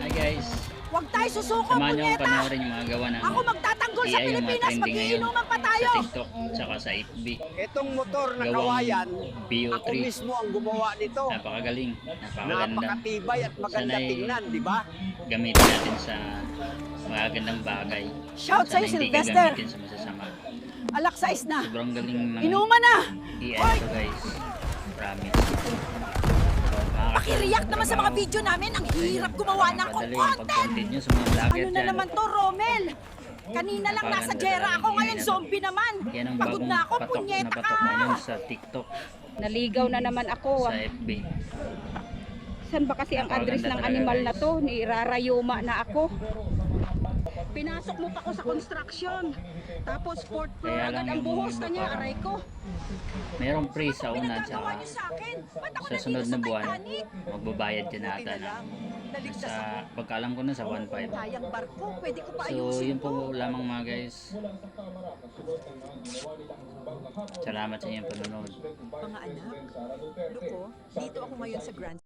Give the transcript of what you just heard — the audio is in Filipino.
Hi guys, Huwag tayo susuko, samahan nyo punyeta! panoorin yung mga gawa ng Ako magtatanggol sa AI, yung mga Pilipinas, trending ngayon magiinuman pa sa tayo! TikTok tsaka sa FB. Itong motor na Gawang kawayan, BO3. ako mismo ang gumawa nito. Napakagaling, napakaganda. Napakatibay at maganda Sana'y tingnan, di ba? gamitin natin sa magagandang bagay. Shout Sana sa'yo, hindi Sylvester. gagamitin sa masasama. Alak size na! Sobrang galing ng Inuman na! AI to guys. Promise. Pakireact naman sa mga video namin. Ang hirap gumawa ng Napakadali yung content! pag-content nyo sa mga vlogger Ano na dyan. naman to, Romel? Kanina lang nasa jera ako, ngayon zombie naman. Yan ang Pagod bagong na ako, patok na punyeta patok ka! ngayon sa TikTok, Naligaw na naman ako. sa FB. Saan ba kasi ang address ng animal na to? Nirarayuma na ako. Pinasok mo pa ako sa construction. Tapos fourth floor Kaya lang agad ang yung buhos iba na niya. parang Aray ko. Merong free sa una Pinagagawa tsaka niyo sa akin. Ba't ako sa sunod nandito na sa buwan Titanic? magbabayad dyan ata na Naligtas sa ako. pagkaalam ko na sa 1.5. Tayang barko, pwede ko pa So ayusin yun po to. lamang mga guys. Salamat sa inyong panonood. Mga anak, Luko, dito ako ngayon sa Grand